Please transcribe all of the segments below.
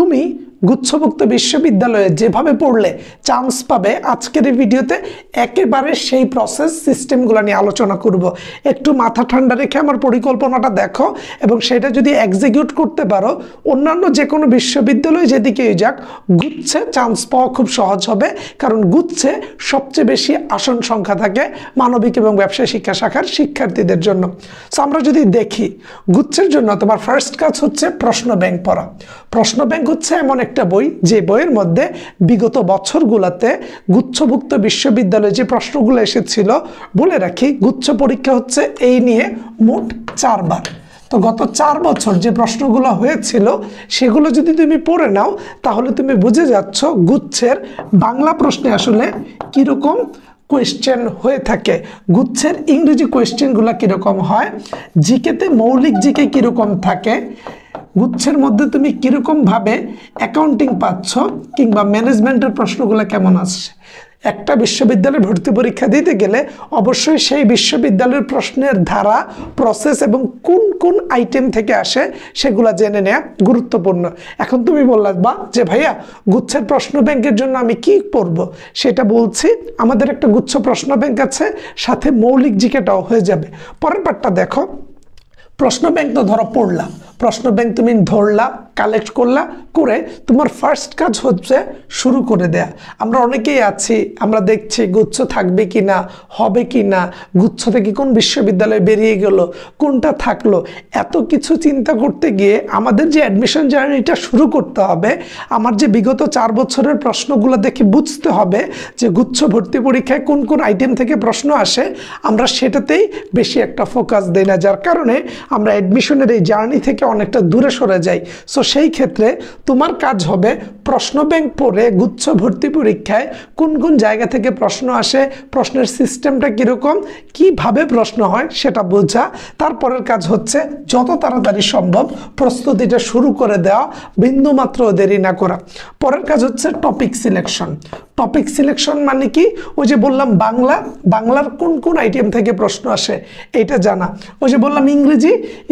তুমি গুচ্ছভুক্ত বিশ্ববিদ্যালয়ে যেভাবে পড়লে চান্স পাবে আজকের এই ভিডিওতে একেবারে সেই প্রসেস সিস্টেমগুলো নিয়ে আলোচনা করব। একটু মাথা ঠান্ডা রেখে আমার পরিকল্পনাটা দেখো এবং সেটা যদি এক্সিকিউট করতে পারো অন্যান্য যে কোনো বিশ্ববিদ্যালয় যেদিকেই যাক গুচ্ছে চান্স পাওয়া খুব সহজ হবে, কারণ গুচ্ছে সবচেয়ে বেশি আসন সংখ্যা থাকে মানবিক এবং ব্যবসায় শিক্ষা শাখার শিক্ষার্থীদের জন্য। সো আমরা যদি দেখি গুচ্ছের জন্য তোমার ফার্স্ট কাজ হচ্ছে প্রশ্ন ব্যাংক পড়া। প্রশ্ন ব্যাংক হচ্ছে এমন একটা বই যে বইয়ের মধ্যে বিগত বছরগুলোতে গুচ্ছভুক্ত বিশ্ববিদ্যালয়ে যে প্রশ্নগুলো এসেছিল, বলে রাখি গুচ্ছ পরীক্ষা হচ্ছে এই নিয়ে মোট 4 বার। তো গত 4 বছর যে প্রশ্নগুলো হয়েছিল সেগুলো যদি তুমি পড়ে নাও তাহলে তুমি বুঝে যাচ্ছ গুচ্ছের বাংলা প্রশ্নে আসলে কীরকম কোয়েশ্চেন হয়ে থাকে, গুচ্ছের ইংরেজি কোয়েশ্চেনগুলো কীরকম হয়, জিকেতে মৌলিক জিকে কীরকম থাকে, গুচ্ছের মধ্যে তুমি কীরকমভাবে অ্যাকাউন্টিং পাচ্ছ কিংবা ম্যানেজমেন্টের প্রশ্নগুলো কেমন আসছে। একটা বিশ্ববিদ্যালয়ে ভর্তি পরীক্ষা দিতে গেলে অবশ্যই সেই বিশ্ববিদ্যালয়ের প্রশ্নের ধারা, প্রসেস এবং কোন কোন আইটেম থেকে আসে সেগুলো জেনে নেওয়া গুরুত্বপূর্ণ। এখন তুমি বললা বা যে ভাইয়া গুচ্ছের প্রশ্ন ব্যাংকের জন্য আমি কি পড়ব, সেটা বলছি। আমাদের একটা গুচ্ছ প্রশ্ন ব্যাংক আছে, সাথে মৌলিক জিকেটাও হয়ে যাবে। পরের পার্টটা দেখো, প্রশ্ন ব্যাংক তো ধরো পড়লা, প্রশ্ন ব্যাংক তুমি ধরলা, কালেক্ট করলা, করে তোমার ফার্স্ট কাজ হচ্ছে শুরু করে দেয়া। আমরা অনেকেই আছি, আমরা দেখছি গুচ্ছ থাকবে কি না, হবে কি না, গুচ্ছ থেকে কোন বিশ্ববিদ্যালয়ে বেরিয়ে গেল, কোনটা থাকলো, এত কিছু চিন্তা করতে গিয়ে আমাদের যে অ্যাডমিশন জার্নিটা শুরু করতে হবে, আমার যে বিগত 4 বছরের প্রশ্নগুলো দেখে বুঝতে হবে যে গুচ্ছ ভর্তি পরীক্ষায় কোন কোন আইটেম থেকে প্রশ্ন আসে, আমরা সেটাতেই বেশি একটা ফোকাস দেই না, যার কারণে আমরা অ্যাডমিশনের এই জার্নি থেকে অনেকটা দূরে সরে যাই। সো সেই ক্ষেত্রে তোমার কাজ হবে প্রশ্ন ব্যাংক পড়ে গুচ্ছ ভর্তি পরীক্ষায় কোন কোন জায়গা থেকে প্রশ্ন আসে, প্রশ্নের সিস্টেমটা কীরকম, কিভাবে প্রশ্ন হয় সেটা বোঝা। তারপরের কাজ হচ্ছে যত তাড়াতাড়ি সম্ভব প্রস্তুতিটা শুরু করে দেওয়া, বিন্দুমাত্র দেরি না করা। পরের কাজ হচ্ছে টপিক সিলেকশন। টপিক সিলেকশন মানে কি, ওই যে বললাম বাংলার কোন কোন আইটেম থেকে প্রশ্ন আসে এটা জানা। ওই যে বললাম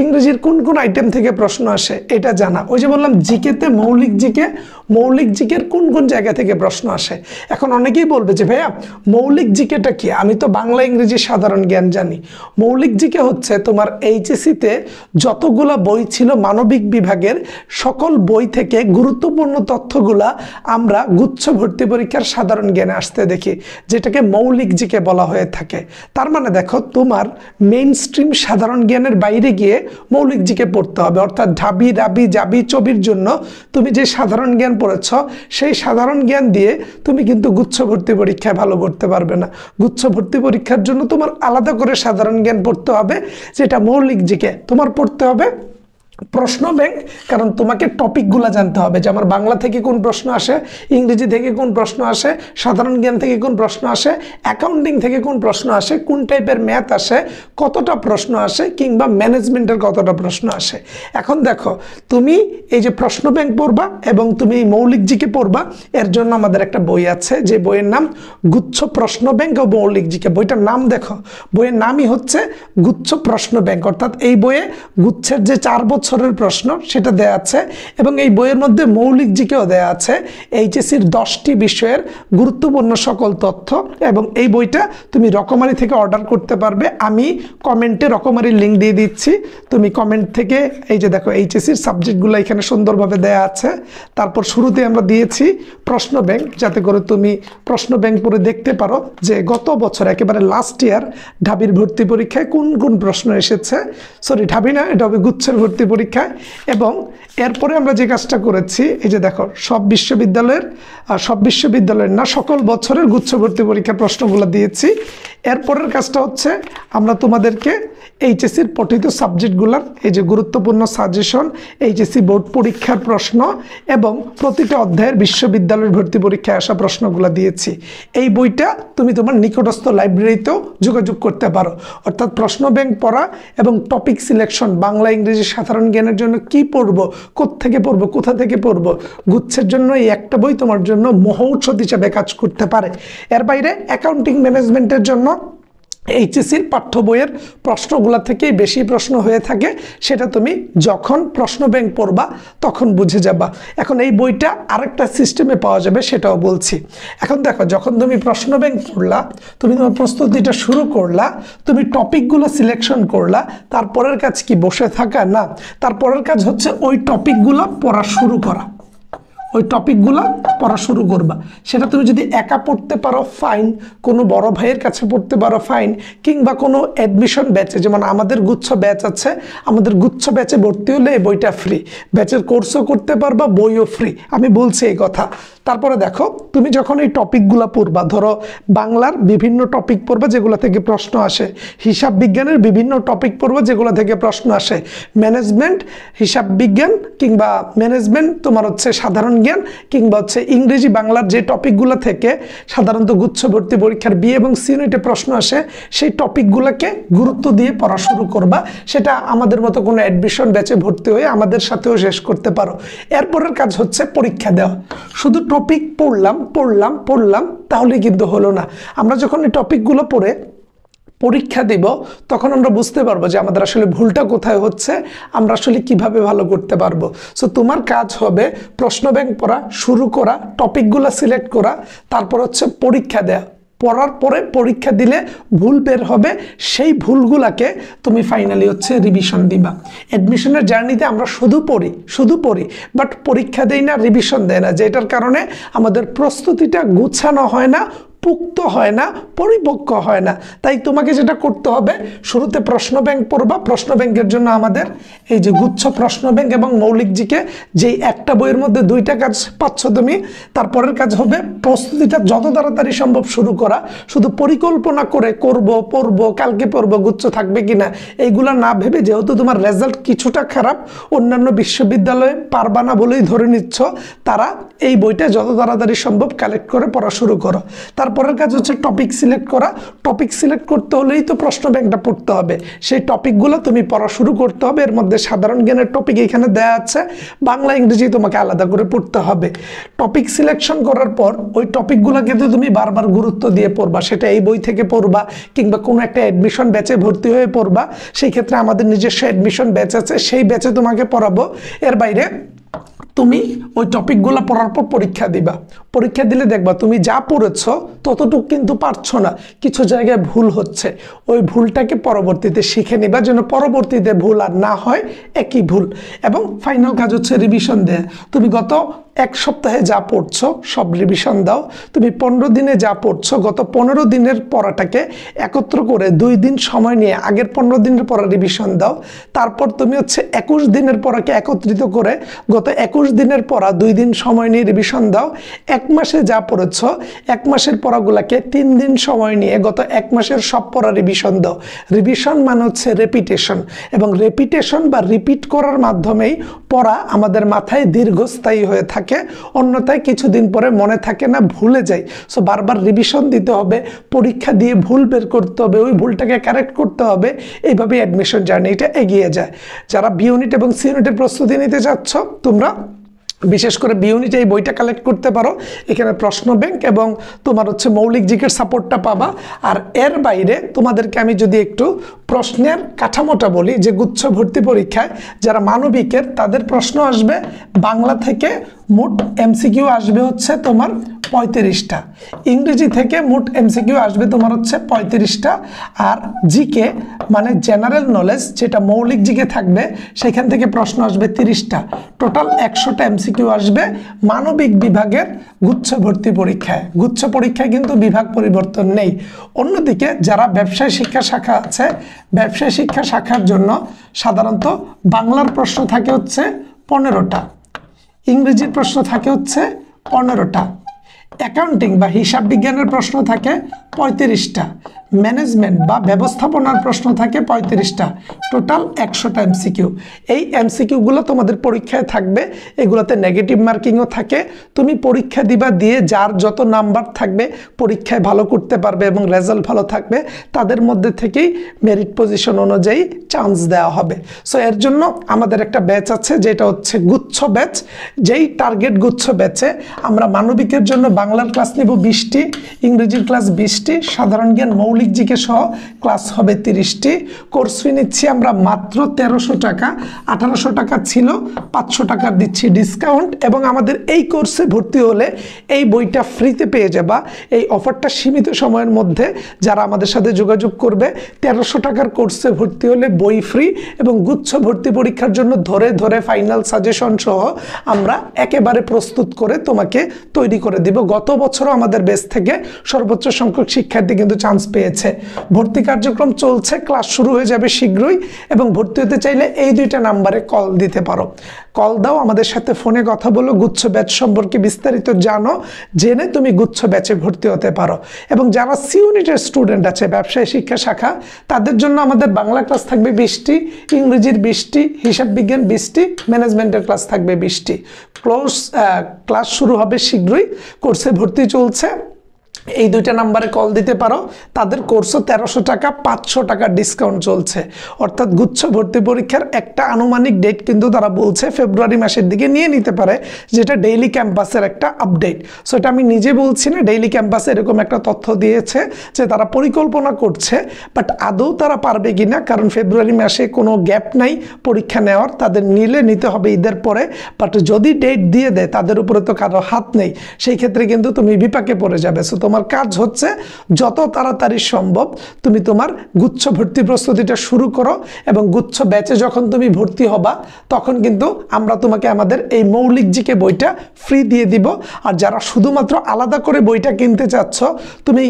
ইংরেজির কোন কোন আইটেম থেকে প্রশ্ন আসে এটা জানা। ওই যে বললাম জিকেতে মৌলিক জিকের কোন কোন জায়গা থেকে প্রশ্ন আসে। এখন অনেকেই বলবে যে ভাইয়া মৌলিক জিকেটা কি, আমি তো বাংলা ইংরেজি সাধারণ জ্ঞান জানি। মৌলিক জিকে হচ্ছে তোমার এইচএসসিতে যতগুলা বই ছিল মানবিক বিভাগের, সকল বই থেকে গুরুত্বপূর্ণ তথ্যগুলা আমরা গুচ্ছ ভর্তি পরীক্ষার সাধারণ জ্ঞানে আসতে দেখি, যেটাকে মৌলিক জিকে বলা হয়ে থাকে। তার মানে দেখো তোমার মেইন স্ট্রিম সাধারণ জ্ঞানের বাইরে গিয়ে মৌলিক জিকে পড়তে হবে, অর্থাৎ ঢাবি রাবি জাবি চবির জন্য তুমি যে সাধারণ জ্ঞান পড়েছ সেই সাধারণ জ্ঞান দিয়ে তুমি কিন্তু গুচ্ছ ভর্তি পরীক্ষায় ভালো করতে পারবে না। গুচ্ছ ভর্তি পরীক্ষার জন্য তোমার আলাদা করে সাধারণ জ্ঞান পড়তে হবে, যেটা মৌলিক জিকে তোমার পড়তে হবে প্রশ্ন ব্যাংক, কারণ তোমাকে টপিকগুলো জানতে হবে যে আমার বাংলা থেকে কোন প্রশ্ন আসে, ইংরেজি থেকে কোন প্রশ্ন আসে, সাধারণ জ্ঞান থেকে কোন প্রশ্ন আসে, অ্যাকাউন্টিং থেকে কোন প্রশ্ন আসে, কোন টাইপের ম্যাথ আসে, কতটা প্রশ্ন আসে, কিংবা ম্যানেজমেন্টের কতটা প্রশ্ন আসে। এখন দেখো তুমি এই যে প্রশ্ন ব্যাংক পড়বা এবং তুমি এই মৌলিক জিকে পড়বা, এর জন্য আমাদের একটা বই আছে যে বইয়ের নাম গুচ্ছ প্রশ্ন ব্যাংক ও মৌলিক জিকে। বইটার নাম দেখো, বইয়ের নামই হচ্ছে গুচ্ছ প্রশ্ন ব্যাংক, অর্থাৎ এই বইয়ে গুচ্ছের যে 4 বছরের প্রশ্ন সেটা দেয়া আছে এবং এই বইয়ের মধ্যে মৌলিক জিকেও দেয়া আছে, এইচএসসির 10টি বিষয়ের গুরুত্বপূর্ণ সকল তথ্য। এবং এই বইটা তুমি রকমারি থেকে অর্ডার করতে পারবে, আমি কমেন্টে রকমারির লিঙ্ক দিয়ে দিচ্ছি, তুমি কমেন্ট থেকে এই যে দেখো এইচএসসির সাবজেক্টগুলো এখানে সুন্দরভাবে দেয়া আছে। তারপর শুরুতে আমরা দিয়েছি প্রশ্ন ব্যাংক, যাতে করে তুমি প্রশ্ন ব্যাংক পড়ে দেখতে পারো যে গত বছর একেবারে লাস্ট ইয়ার ঢাবির ভর্তি পরীক্ষায় কোন কোন প্রশ্ন এসেছে। সরি, ঢাবি না, এটা হবে গুচ্ছের ভর্তি পরীক্ষায়। এবং এরপরে আমরা যে কাজটা করেছি, এই যে দেখো সব বিশ্ববিদ্যালয়ের না সকল বছরের গুচ্ছ ভর্তি পরীক্ষার প্রশ্নগুলো দিয়েছি। এরপরের কাজটা হচ্ছে আমরা তোমাদেরকে এইচএসসির পঠিত সাবজেক্টগুলোর এই যে গুরুত্বপূর্ণ সাজেশন, এইচএসসি বোর্ড পরীক্ষার প্রশ্ন এবং প্রতিটা অধ্যায়ের বিশ্ববিদ্যালয়ের ভর্তি পরীক্ষায় আসা প্রশ্নগুলো দিয়েছি। এই বইটা তুমি তোমার নিকটস্থ লাইব্রেরিতেও যোগাযোগ করতে পারো। অর্থাৎ প্রশ্ন ব্যাংক পড়া এবং টপিক সিলেকশন, বাংলা ইংরেজি সাধারণ জ্ঞানের জন্য কি পড়বো, কোত্থেকে পড়বো, কোথা থেকে পড়বো, গুচ্ছের জন্য এই একটা বই তোমার জন্য মহৌষধ হিসাবে কাজ করতে পারে। এর বাইরে অ্যাকাউন্টিং ম্যানেজমেন্টের জন্য এইচএসসির পাঠ্য বইয়ের প্রশ্নগুলো থেকেই বেশি প্রশ্ন হয়ে থাকে, সেটা তুমি যখন প্রশ্ন ব্যাংক পড়বা তখন বুঝে যাবা। এখন এই বইটা আরেকটা সিস্টেমে পাওয়া যাবে, সেটাও বলছি। এখন দেখো, যখন তুমি প্রশ্ন ব্যাংক পড়লা, তুমি তোমার প্রস্তুতিটা শুরু করলা, তুমি টপিকগুলো সিলেকশন করলা, তারপরের কাজ কি বসে থাকা? না, তারপরের কাজ হচ্ছে ওই টপিকগুলো পড়া শুরু করা। ওই টপিকগুলো পড়া শুরু করবা। সেটা তুমি যদি একা পড়তে পারো ফাইন, কোনো বড় ভাইয়ের কাছে পড়তে পারো ফাইন, কিংবা কোনো অ্যাডমিশন ব্যাচে, যেমন আমাদের গুচ্ছ ব্যাচ আছে, আমাদের গুচ্ছ ব্যাচে ভর্তি হলে এই বইটা ফ্রি, ব্যাচের কোর্সও করতে পারবা, বইও ফ্রি, আমি বলছি এই কথা। তারপরে দেখো, তুমি যখন এই টপিকগুলো পড়বা, ধরো বাংলার বিভিন্ন টপিক পড়বা যেগুলো থেকে প্রশ্ন আসে, হিসাব বিজ্ঞানের বিভিন্ন টপিক পড়বা যেগুলো থেকে প্রশ্ন আসে, ম্যানেজমেন্ট, হিসাব বিজ্ঞান কিংবা ম্যানেজমেন্ট, তোমার হচ্ছে সাধারণ জ্ঞান কিংবা হচ্ছে ইংরেজি বাংলার যে টপিকগুলো থেকে সাধারণত গুচ্ছ ভর্তি পরীক্ষার বি এবং সি ইউনিটে প্রশ্ন আসে, সেই টপিকগুলোকে গুরুত্ব দিয়ে পড়া শুরু করবা। সেটা আমাদের মতো কোনো অ্যাডমিশন ব্যাচে ভর্তি হয়ে আমাদের সাথেও শেষ করতে পারো। এরপরের কাজ হচ্ছে পরীক্ষা দেওয়া। শুধু টপিক পড়লাম তাহলে কিন্তু হলো না। আমরা যখন এই টপিকগুলো পড়ে পরীক্ষা দিব, তখন আমরা বুঝতে পারবো যে আমাদের আসলে ভুলটা কোথায় হচ্ছে, আমরা আসলে কিভাবে ভালো করতে পারবো। সো তোমার কাজ হবে প্রশ্ন ব্যাংক পড়া শুরু করা, টপিকগুলো সিলেক্ট করা, তারপর হচ্ছে পরীক্ষা দেওয়া। পড়ার পরে পরীক্ষা দিলে ভুল বের হবে, সেই ভুলগুলাকে তুমি ফাইনালি হচ্ছে রিভিশন দিবা। অ্যাডমিশনের জার্নিতে আমরা শুধু পড়ি, বাট পরীক্ষা দেই না, রিভিশন দেয় না, যেটার কারণে আমাদের প্রস্তুতিটা গুছানো হয় না, পুক্ত হয় না, পরিপক্ক হয় না। তাই তোমাকে যেটা করতে হবে, শুরুতে প্রশ্ন ব্যাংক পড়বা। প্রশ্ন ব্যাংকের জন্য আমাদের এই যে গুচ্ছ প্রশ্ন ব্যাংক এবং মৌলিক জিকে, যেই একটা বইয়ের মধ্যে দুইটা কাজ পাচ্ছ তুমি, তারপরের কাজ হবে প্রস্তুতিটা যত তাড়াতাড়ি সম্ভব শুরু করা। শুধু পরিকল্পনা করে পড়বো কালকে পড়বো, গুচ্ছ থাকবে কিনা এইগুলা না ভেবে, যেহেতু তোমার রেজাল্ট কিছুটা খারাপ, অন্যান্য বিশ্ববিদ্যালয়ে পারবা না বলেই ধরে নিচ্ছ, তারা এই বইটা যত তাড়াতাড়ি সম্ভব কালেক্ট করে পড়া শুরু করো। তারপরের কাজ হচ্ছে টপিক সিলেক্ট করা। টপিক সিলেক্ট করতে হলেই তো প্রশ্ন ব্যাংকটা পড়তে হবে, সেই টপিকগুলো তুমি পড়া শুরু করতে হবে। এর মধ্যে সাধারণ জ্ঞানের টপিক এখানে দেয়া আছে, বাংলা ইংরেজি তোমাকে আলাদা করে পড়তে হবে। টপিক সিলেকশন করার পর ওই টপিকগুলোকে তো তুমি বারবার গুরুত্ব দিয়ে পড়বা, সেটা এই বই থেকে পড়বা কিংবা কোনো একটা অ্যাডমিশন ব্যাচে ভর্তি হয়ে পড়বা। সেই ক্ষেত্রে আমাদের নিজস্ব অ্যাডমিশন ব্যাচ আছে, সেই ব্যাচে তোমাকে পড়াবো। এর বাইরে তুমি ওই টপিকগুলো পড়ার পর পরীক্ষা দিবা। পরীক্ষা দিলে দেখবা তুমি যা পড়েছ ততটুকু কিন্তু পারছো না, কিছু জায়গায় ভুল হচ্ছে। ওই ভুলটাকে পরবর্তীতে শিখে নিবা, যেন পরবর্তীতে ভুল আর না হয় একই ভুল। এবং ফাইনাল কাজ হচ্ছে রিভিশন দেয়া। তুমি গত এক সপ্তাহে যা পড়ছো সব রিভিশন দাও। তুমি 15 দিনে যা পড়ছো, গত 15 দিনের পড়াটাকে একত্র করে 2 দিন সময় নিয়ে আগের 15 দিনের পড়া রিভিশন দাও। তারপর তুমি হচ্ছে 21 দিনের পড়াকে একত্রিত করে গত 21 দিনের পড়া 2 দিন সময় নিয়ে রিভিশন দাও। 1 মাসে যা পড়েছো 1 মাসের পড়াগুলাকে 3 দিন সময় নিয়ে গত 1 মাসের সব পড়া রিভিশন দাও। রিভিশন মানে হচ্ছে রেপিটেশন, এবং রেপিটেশন বা রিপিট করার মাধ্যমেই পড়া আমাদের মাথায় দীর্ঘস্থায়ী হয়ে থাকে। অন্যথায় কিছুদিন পরে মনে থাকে না, ভুলে যাই। সো বারবার রিভিশন দিতে হবে, পরীক্ষা দিয়ে ভুল বের করতে হবে, ওই ভুলটাকে কারেক্ট করতে হবে। এইভাবে অ্যাডমিশন জার্নিটা এগিয়ে যায়। যারা বি ইউনিট এবং সি ইউনিটের প্রস্তুতি নিতে যাচ্ছ, তোমরা বিশেষ করে বি ইউনিটে এই বইটা কালেক্ট করতে পারো। এখানে প্রশ্ন ব্যাংক এবং তোমার হচ্ছে মৌলিক জিকের সাপোর্টটা পাবা। আর এর বাইরে তোমাদেরকে আমি যদি একটু প্রশ্নের কাঠামোটা বলি, যে গুচ্ছ ভর্তি পরীক্ষায় যারা মানবিকের, তাদের প্রশ্ন আসবে বাংলা থেকে মোট এমসিকিউ আসবে হচ্ছে তোমার 35টা, ইংরেজি থেকে মোট এমসিকিউ আসবে তোমার হচ্ছে 35টা, আর জিকে মানে জেনারেল নলেজ যেটা মৌলিক জিকে থাকবে সেখান থেকে প্রশ্ন আসবে 30টা। টোটাল 100টা এমসিকিউ আসবে মানবিক বিভাগের গুচ্ছ ভর্তি পরীক্ষায়। গুচ্ছ পরীক্ষায় কিন্তু বিভাগ পরিবর্তন নেই। অন্যদিকে যারা ব্যবসায় শিক্ষা শাখা আছে, ব্যবসায় শিক্ষা শাখার জন্য সাধারণত বাংলার প্রশ্ন থাকে হচ্ছে 15টা, ইংরেজির প্রশ্ন থাকে হচ্ছে 15টা, অ্যাকাউন্টিং বা হিসাব বিজ্ঞানের প্রশ্ন থাকে 35টা, ম্যানেজমেন্ট বা ব্যবস্থাপনার প্রশ্ন থাকে 35টা। Total 100টা MCQ. এই এমসিকিউগুলো তোমাদের পরীক্ষায় থাকবে, এগুলোতে নেগেটিভ মার্কিংও থাকে। তুমি পরীক্ষা দিবা, দিয়ে যার যত নাম্বার থাকবে পরীক্ষায় ভালো করতে পারবে এবং রেজাল্ট ভালো থাকবে, তাদের মধ্যে থেকেই মেরিট পজিশন অনুযায়ী চান্স দেওয়া হবে। সো এর জন্য আমাদের একটা ব্যাচ আছে যেটা হচ্ছে গুচ্ছ ব্যাচ। যেই টার্গেট গুচ্ছ ব্যাচে আমরা মানবিকের জন্য বাংলার ক্লাস নেব 20টি, ইংরেজির ক্লাস 20টি, 30টি, সাধারণ জ্ঞান মৌলিক জিকে সহ ক্লাস হবে 30টি। কোর্স ফি নিচ্ছি আমরা মাত্র 1300 টাকা, 1800 টাকা ছিল, 500 টাকা দিচ্ছি ডিসকাউন্ট। এবং আমাদের এই কোর্সে ভর্তি হলে এই বইটা ফ্রিতে পেয়ে যাবা। এই অফারটা সীমিত সময়ের মধ্যে, যারা আমাদের সাথে যোগাযোগ করবে 1300 টাকার কোর্সে ভর্তি হলে বই ফ্রি এবং গুচ্ছ ভর্তি পরীক্ষার জন্য ধরে ধরে ফাইনাল সাজেশন সহ আমরা একেবারে প্রস্তুত করে তোমাকে তৈরি করে দিব। গত বছরও আমাদের বেস থেকে সর্বোচ্চ সংখ্যক শিক্ষার্থী কিন্তু চান্স পেয়েছে। ভর্তি কার্যক্রম চলছে, ক্লাস শুরু হয়ে যাবে শীঘ্রই। এবং ভর্তি হতে চাইলে এই 2টা নাম্বারে কল দিতে পারো। কল দাও, আমাদের সাথে ফোনে কথা বলো, গুচ্ছ ব্যাচ সম্পর্কে বিস্তারিত জানো, জেনে তুমি গুচ্ছ ব্যাচে ভর্তি হতে পারো। এবং যারা সি ইউনিটের স্টুডেন্ট আছে, ব্যবসায় শিক্ষা শাখা, তাদের জন্য আমাদের বাংলা ক্লাস থাকবে 20টি, ইংরেজির 20টি, হিসাব বিজ্ঞান 20টি, ম্যানেজমেন্টের ক্লাস থাকবে 20টি। ক্লাস শুরু হবে শীঘ্রই, কোর্সে ভর্তি চলছে। এই 2টা নাম্বারে কল দিতে পারো। তাদের কোর্সও 1300 টাকা, 500 টাকা ডিসকাউন্ট চলছে। অর্থাৎ গুচ্ছ ভর্তি পরীক্ষার একটা আনুমানিক ডেট কিন্তু তারা বলছে ফেব্রুয়ারি মাসের দিকে নিয়ে নিতে পারে, যেটা ডেইলি ক্যাম্পাসের একটা আপডেট। সো এটা আমি নিজে বলছি না, ডেইলি ক্যাম্পাসে এরকম একটা তথ্য দিয়েছে যে তারা পরিকল্পনা করছে। বাট আদৌ তারা পারবে কিনা, কারণ ফেব্রুয়ারি মাসে কোনো গ্যাপ নাই পরীক্ষা নেওয়ার, তাদের নিতে হবে ঈদের পরে। বাট যদি ডেট দিয়ে দেয়, তাদের উপরে তো কারো হাত নেই, সেই ক্ষেত্রে কিন্তু তুমি বিপাকে পড়ে যাবে। সো তোমার কাজ হচ্ছে যত তাড়াতাড়ি সম্ভব তুমি তোমার গুচ্ছ ভর্তি প্রস্তুতিটা শুরু করো। এবং গুচ্ছ ব্যাচে যখন তুমি ভর্তি হবা, তখন কিন্তু আমরা তোমাকে আমাদের এই মৌলিক জিকে বইটা ফ্রি দিয়ে দিব। আর যারা শুধুমাত্র আলাদা করে বইটা কিনতে চাচ্ছ, তুমি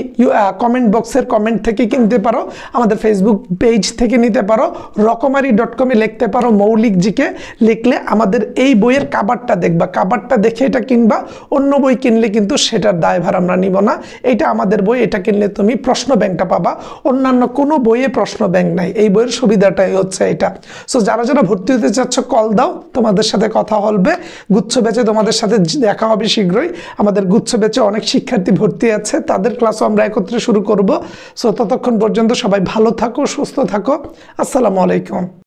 কমেন্ট বক্সের কমেন্ট থেকে কিনতে পারো, আমাদের ফেসবুক পেজ থেকে নিতে পারো, রকমারি.com-এ লিখতে পারো মৌলিক জিকে। লিখলে আমাদের এই বইয়ের কাভারটা দেখবা, কাভারটা দেখে এটা কিনবা। অন্য বই কিনলে কিন্তু সেটার দায়ভার আমরা নিব না। এটা আমাদের বই, এটা কিনলে তুমি প্রশ্ন ব্যাংকটা পাবা। অন্যান্য কোনো বইয়ে প্রশ্ন ব্যাংক নাই, এই বইয়ের সুবিধাটাই হচ্ছে এটা। সো যারা যারা ভর্তি হতে চাচ্ছ কল দাও, তোমাদের সাথে কথা হবে। গুচ্ছ ব্যাচে তোমাদের সাথে দেখা হবে শীঘ্রই। আমাদের গুচ্ছ ব্যাচে অনেক শিক্ষার্থী ভর্তি আছে, তাদের ক্লাসও আমরা একত্রে শুরু করব। সো ততক্ষণ পর্যন্ত সবাই ভালো থাকো, সুস্থ থাকো। আসসালামু আলাইকুম।